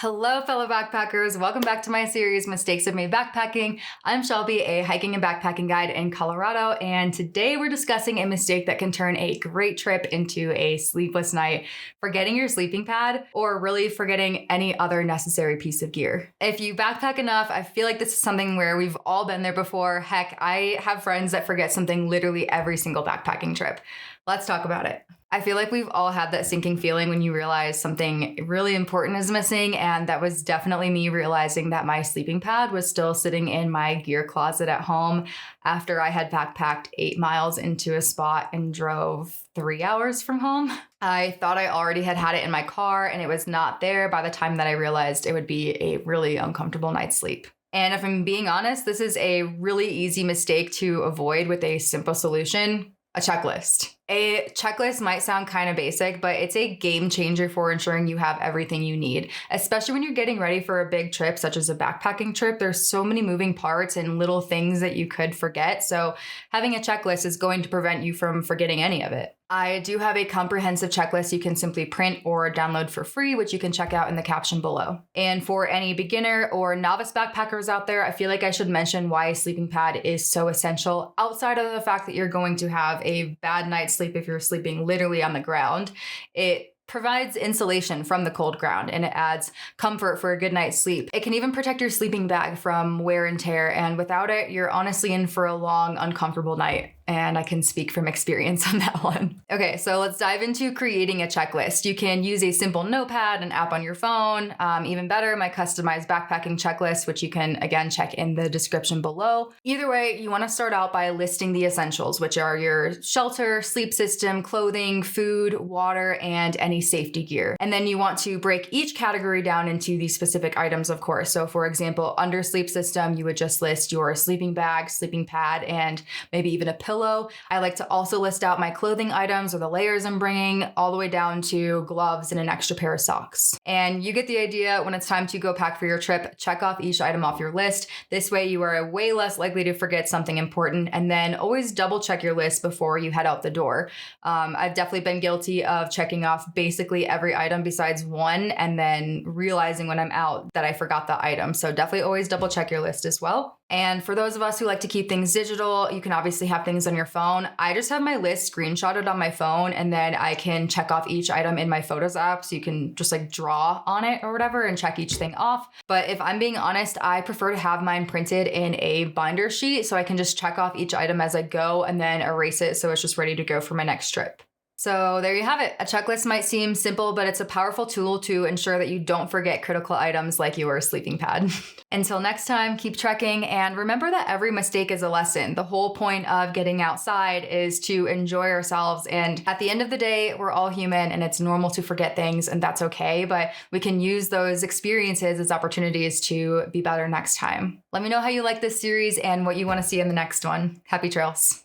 Hello, fellow backpackers. Welcome back to my series, Mistakes I've Made Backpacking. I'm Shelby, a hiking and backpacking guide in Colorado, and today we're discussing a mistake that can turn a great trip into a sleepless night, forgetting your sleeping pad, or really forgetting any other necessary piece of gear. If you backpack enough, I feel like this is something where we've all been there before. Heck, I have friends that forget something literally every single backpacking trip. Let's talk about it. I feel like we've all had that sinking feeling when you realize something really important is missing, and that was definitely me realizing that my sleeping pad was still sitting in my gear closet at home after I had backpacked 8 miles into a spot and drove 3 hours from home. I thought I already had it in my car, and it was not there by the time that I realized it would be a really uncomfortable night's sleep. And if I'm being honest, this is a really easy mistake to avoid with a simple solution: a checklist. A checklist might sound kind of basic, but it's a game changer for ensuring you have everything you need, especially when you're getting ready for a big trip, such as a backpacking trip. There's so many moving parts and little things that you could forget. So having a checklist is going to prevent you from forgetting any of it. I do have a comprehensive checklist you can simply print or download for free, which you can check out in the caption below. And for any beginner or novice backpackers out there, I feel like I should mention why a sleeping pad is so essential, outside of the fact that you're going to have a bad night's sleep if you're sleeping literally on the ground. It provides insulation from the cold ground, and it adds comfort for a good night's sleep. It can even protect your sleeping bag from wear and tear, and without it, you're honestly in for a long, uncomfortable night. And I can speak from experience on that one. Okay, so let's dive into creating a checklist. You can use a simple notepad, an app on your phone, even better, my customized backpacking checklist, which you can, again, check in the description below. Either way, you wanna start out by listing the essentials, which are your shelter, sleep system, clothing, food, water, and any safety gear. And then you want to break each category down into the specific items, of course. So for example, under sleep system, you would just list your sleeping bag, sleeping pad, and maybe even a pillow. I like to also list out my clothing items or the layers I'm bringing, all the way down to gloves and an extra pair of socks. And you get the idea. When it's time to go pack for your trip, check off each item off your list. This way you are way less likely to forget something important, and then always double check your list before you head out the door. I've definitely been guilty of checking off basically every item besides one, and then realizing when I'm out that I forgot the item. So definitely always double check your list as well. And for those of us who like to keep things digital, you can obviously have things on your phone. I just have my list screenshotted on my phone, and then I can check off each item in my Photos app. So you can just like draw on it or whatever and check each thing off. But if I'm being honest, I prefer to have mine printed in a binder sheet so I can just check off each item as I go and then erase it so it's just ready to go for my next trip. So there you have it. A checklist might seem simple, but it's a powerful tool to ensure that you don't forget critical items like your sleeping pad. Until next time, keep trekking, and remember that every mistake is a lesson. The whole point of getting outside is to enjoy ourselves, and at the end of the day, we're all human, and it's normal to forget things, and that's okay, but we can use those experiences as opportunities to be better next time. Let me know how you like this series and what you want to see in the next one. Happy trails.